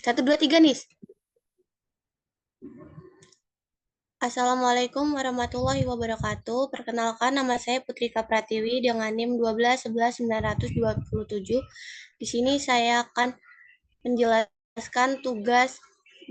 Satu, dua, tiga, nih. Assalamualaikum warahmatullahi wabarakatuh. Perkenalkan, nama saya Putrika Pratiwi dengan NIM 12 11 927. Di sini saya akan menjelaskan tugas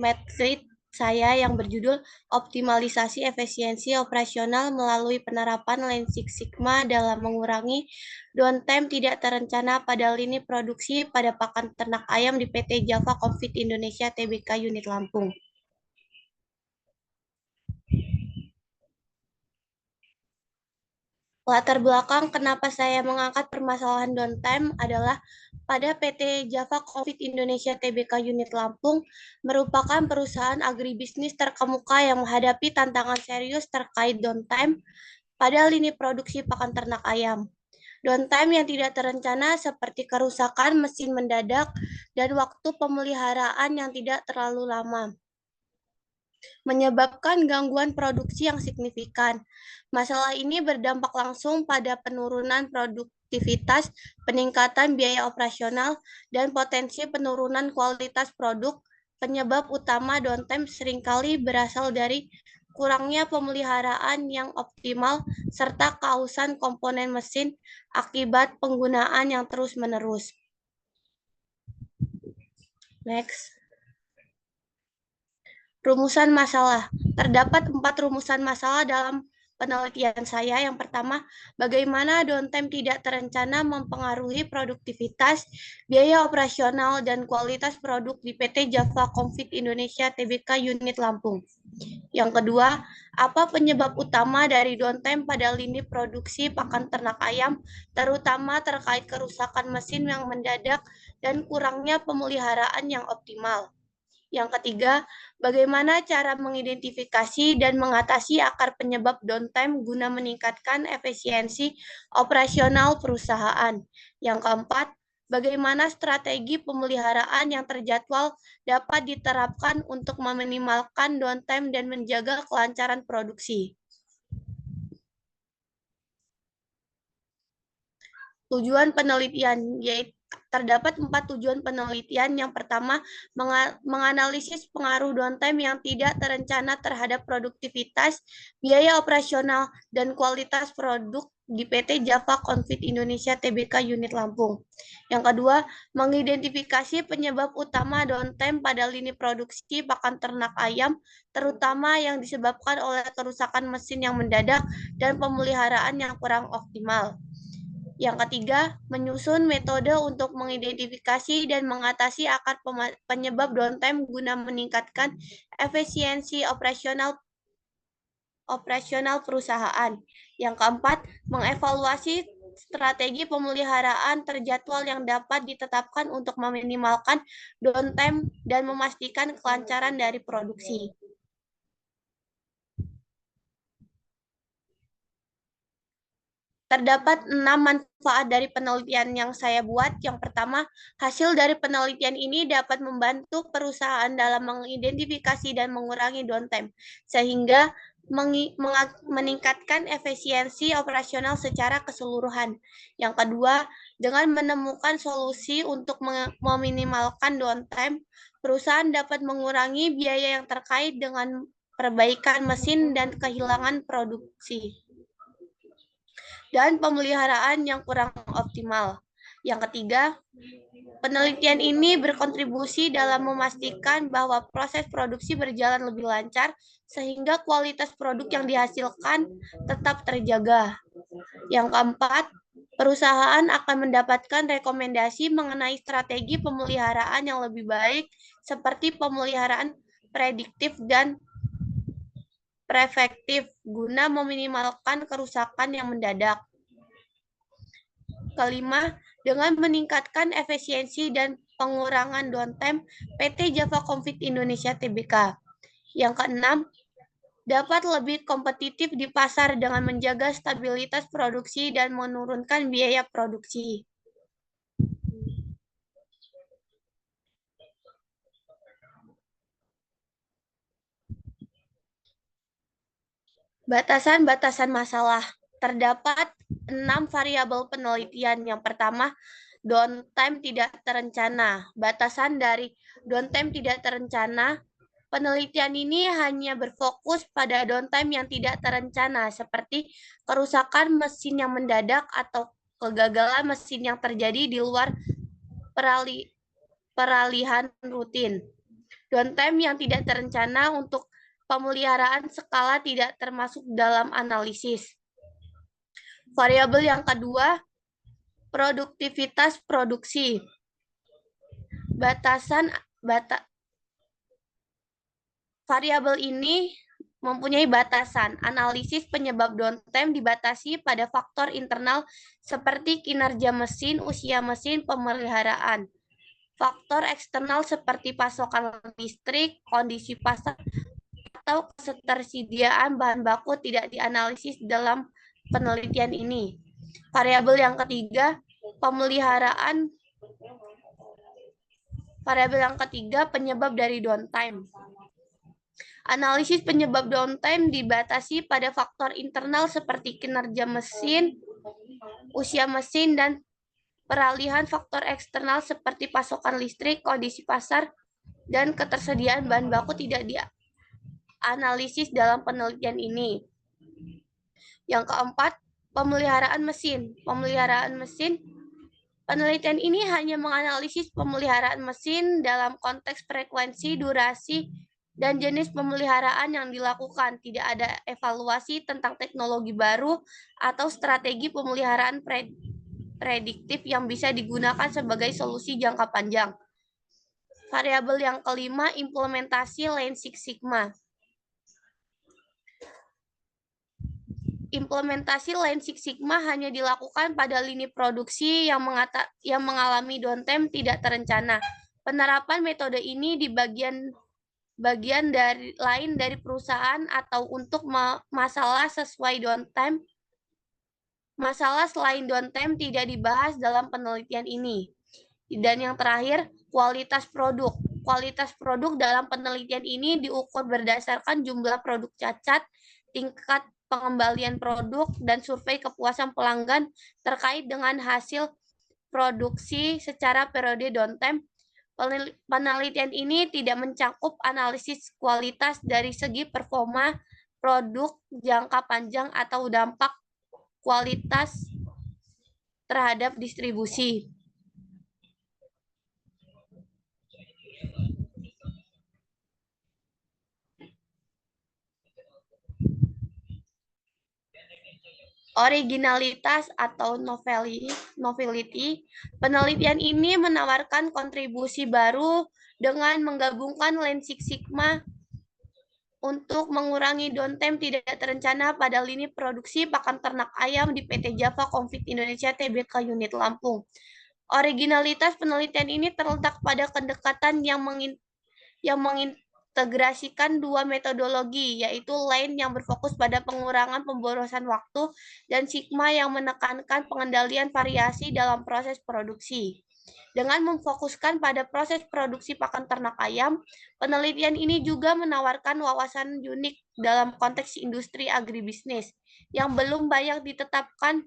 materi saya yang berjudul optimalisasi efisiensi operasional melalui penerapan Lean Six Sigma dalam mengurangi downtime tidak terencana pada lini produksi pada pakan ternak ayam di PT Java Confit Indonesia Tbk Unit Lampung. Latar belakang kenapa saya mengangkat permasalahan downtime adalah pada PT Java Confit Indonesia Tbk Unit Lampung merupakan perusahaan agribisnis terkemuka yang menghadapi tantangan serius terkait downtime pada lini produksi pakan ternak ayam. Downtime yang tidak terencana seperti kerusakan mesin mendadak dan waktu pemeliharaan yang tidak terlalu lama menyebabkan gangguan produksi yang signifikan. Masalah ini berdampak langsung pada penurunan produktivitas, peningkatan biaya operasional, dan potensi penurunan kualitas produk. Penyebab utama downtime seringkali berasal dari kurangnya pemeliharaan yang optimal serta keausan komponen mesin akibat penggunaan yang terus-menerus. Next. Rumusan masalah. Terdapat 4 rumusan masalah dalam penelitian saya. Yang pertama, bagaimana downtime tidak terencana mempengaruhi produktivitas, biaya operasional, dan kualitas produk di PT Java Confit Indonesia Tbk Unit Lampung. Yang kedua, apa penyebab utama dari downtime pada lini produksi pakan ternak ayam, terutama terkait kerusakan mesin yang mendadak dan kurangnya pemeliharaan yang optimal. Yang ketiga, bagaimana cara mengidentifikasi dan mengatasi akar penyebab downtime guna meningkatkan efisiensi operasional perusahaan. Yang keempat, bagaimana strategi pemeliharaan yang terjadwal dapat diterapkan untuk meminimalkan downtime dan menjaga kelancaran produksi. Tujuan penelitian yaitu terdapat 4 tujuan penelitian. Yang pertama, menganalisis pengaruh downtime yang tidak terencana terhadap produktivitas, biaya operasional, dan kualitas produk di PT Java Confit Indonesia Tbk Unit Lampung. Yang kedua, mengidentifikasi penyebab utama downtime pada lini produksi pakan ternak ayam, terutama yang disebabkan oleh kerusakan mesin yang mendadak dan pemeliharaan yang kurang optimal. Yang ketiga, menyusun metode untuk mengidentifikasi dan mengatasi akar penyebab downtime guna meningkatkan efisiensi operasional perusahaan. Yang keempat, mengevaluasi strategi pemeliharaan terjadwal yang dapat ditetapkan untuk meminimalkan downtime dan memastikan kelancaran dari produksi. Terdapat 6 manfaat dari penelitian yang saya buat. Yang pertama, hasil dari penelitian ini dapat membantu perusahaan dalam mengidentifikasi dan mengurangi downtime, sehingga meningkatkan efisiensi operasional secara keseluruhan. Yang kedua, dengan menemukan solusi untuk meminimalkan downtime, perusahaan dapat mengurangi biaya yang terkait dengan perbaikan mesin dan kehilangan produksi dan pemeliharaan yang kurang optimal. Yang ketiga, penelitian ini berkontribusi dalam memastikan bahwa proses produksi berjalan lebih lancar sehingga kualitas produk yang dihasilkan tetap terjaga. Yang keempat, perusahaan akan mendapatkan rekomendasi mengenai strategi pemeliharaan yang lebih baik seperti pemeliharaan prediktif dan preventif guna meminimalkan kerusakan yang mendadak. Kelima, dengan meningkatkan efisiensi dan pengurangan downtime PT Java Confit Indonesia Tbk. Yang keenam, dapat lebih kompetitif di pasar dengan menjaga stabilitas produksi dan menurunkan biaya produksi. Batasan-batasan masalah. Terdapat 6 variabel penelitian. Yang pertama, downtime tidak terencana. Batasan dari downtime tidak terencana, penelitian ini hanya berfokus pada downtime yang tidak terencana, seperti kerusakan mesin yang mendadak atau kegagalan mesin yang terjadi di luar peralihan rutin. Downtime yang tidak terencana untuk pemeliharaan skala tidak termasuk dalam analisis. Variabel yang kedua, produktivitas produksi. Variabel ini mempunyai batasan. Analisis penyebab downtime dibatasi pada faktor internal seperti kinerja mesin, usia mesin, pemeliharaan. Faktor eksternal seperti pasokan listrik, kondisi pasar, atau ketersediaan bahan baku tidak dianalisis dalam penelitian ini. Variabel yang ketiga, pemeliharaan. Variabel yang ketiga, penyebab dari downtime. Analisis penyebab downtime dibatasi pada faktor internal seperti kinerja mesin, usia mesin, dan peralihan faktor eksternal seperti pasokan listrik, kondisi pasar, dan ketersediaan bahan baku tidak dianalisis dalam penelitian ini. Yang keempat, pemeliharaan mesin. Pemeliharaan mesin. Penelitian ini hanya menganalisis pemeliharaan mesin dalam konteks frekuensi, durasi, dan jenis pemeliharaan yang dilakukan. Tidak ada evaluasi tentang teknologi baru atau strategi pemeliharaan prediktif yang bisa digunakan sebagai solusi jangka panjang. Variabel yang kelima, implementasi Lean Six Sigma. Implementasi Lean Six Sigma hanya dilakukan pada lini produksi yang mengalami downtime tidak terencana. Penerapan metode ini di bagian lain dari perusahaan atau untuk masalah sesuai downtime. Masalah selain downtime tidak dibahas dalam penelitian ini. Dan yang terakhir, kualitas produk. Kualitas produk dalam penelitian ini diukur berdasarkan jumlah produk cacat, tingkat pengembalian produk, dan survei kepuasan pelanggan terkait dengan hasil produksi secara periode downtime. Penelitian ini tidak mencakup analisis kualitas dari segi performa produk jangka panjang atau dampak kualitas terhadap distribusi. Originalitas atau novelty, penelitian ini menawarkan kontribusi baru dengan menggabungkan Lean Six Sigma untuk mengurangi downtime tidak terencana pada lini produksi pakan ternak ayam di PT Java Confit Indonesia Tbk Unit Lampung. Originalitas penelitian ini terletak pada pendekatan yang mengintegrasikan dua metodologi, yaitu Lean yang berfokus pada pengurangan pemborosan waktu dan Sigma yang menekankan pengendalian variasi dalam proses produksi. Dengan memfokuskan pada proses produksi pakan ternak ayam, penelitian ini juga menawarkan wawasan unik dalam konteks industri agribisnis yang belum banyak ditetapkan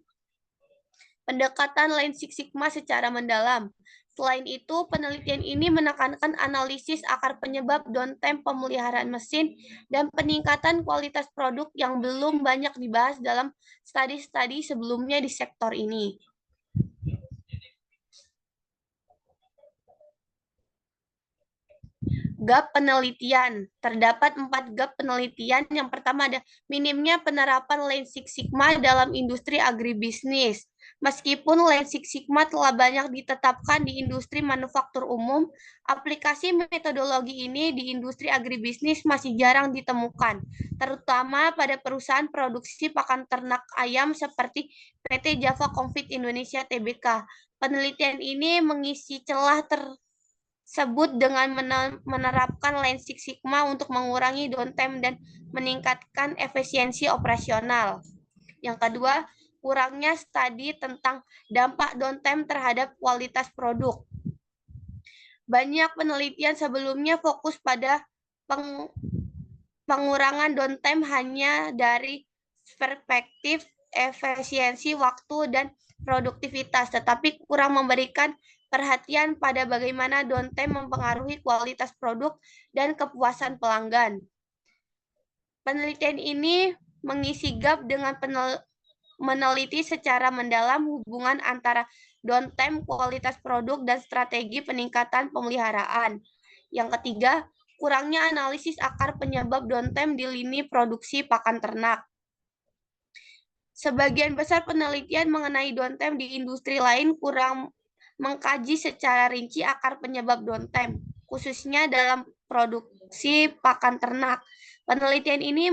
pendekatan Lean Six Sigma secara mendalam. Selain itu, penelitian ini menekankan analisis akar penyebab downtime pemeliharaan mesin dan peningkatan kualitas produk yang belum banyak dibahas dalam studi-studi sebelumnya di sektor ini. Gap penelitian. Terdapat 4 gap penelitian. Yang pertama ada minimnya penerapan Lean Six Sigma dalam industri agribisnis. Meskipun Lean Six Sigma telah banyak ditetapkan di industri manufaktur umum, aplikasi metodologi ini di industri agribisnis masih jarang ditemukan, terutama pada perusahaan produksi pakan ternak ayam seperti PT Java Confit Indonesia Tbk. Penelitian ini mengisi celah tersebut dengan menerapkan Lean Six Sigma untuk mengurangi downtime dan meningkatkan efisiensi operasional. Yang kedua, kurangnya studi tentang dampak downtime terhadap kualitas produk. Banyak penelitian sebelumnya fokus pada pengurangan downtime hanya dari perspektif efisiensi waktu dan produktivitas, tetapi kurang memberikan perhatian pada bagaimana downtime mempengaruhi kualitas produk dan kepuasan pelanggan. Penelitian ini mengisi gap dengan meneliti secara mendalam hubungan antara downtime, kualitas produk, dan strategi peningkatan pemeliharaan. Yang ketiga, kurangnya analisis akar penyebab downtime di lini produksi pakan ternak. Sebagian besar penelitian mengenai downtime di industri lain kurang mengkaji secara rinci akar penyebab downtime, khususnya dalam produksi pakan ternak. Penelitian ini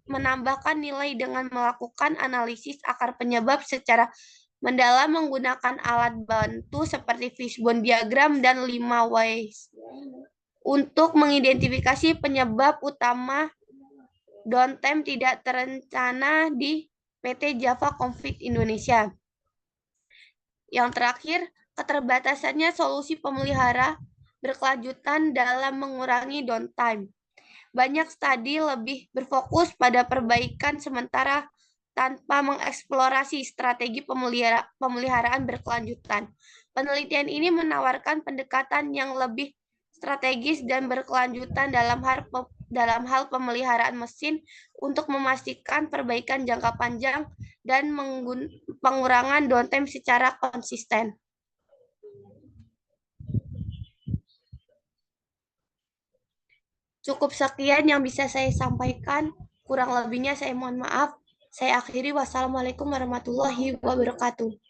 menambahkan nilai dengan melakukan analisis akar penyebab secara mendalam menggunakan alat bantu seperti fishbone diagram dan 5 Whys untuk mengidentifikasi penyebab utama downtime tidak terencana di PT Java Confit Indonesia. Yang terakhir, keterbatasannya solusi pemelihara berkelanjutan dalam mengurangi downtime. Banyak studi lebih berfokus pada perbaikan sementara tanpa mengeksplorasi strategi pemeliharaan berkelanjutan. Penelitian ini menawarkan pendekatan yang lebih strategis dan berkelanjutan dalam hal pemeliharaan mesin untuk memastikan perbaikan jangka panjang dan pengurangan downtime secara konsisten. Cukup sekian yang bisa saya sampaikan. Kurang lebihnya saya mohon maaf. Saya akhiri. Wassalamualaikum warahmatullahi wabarakatuh.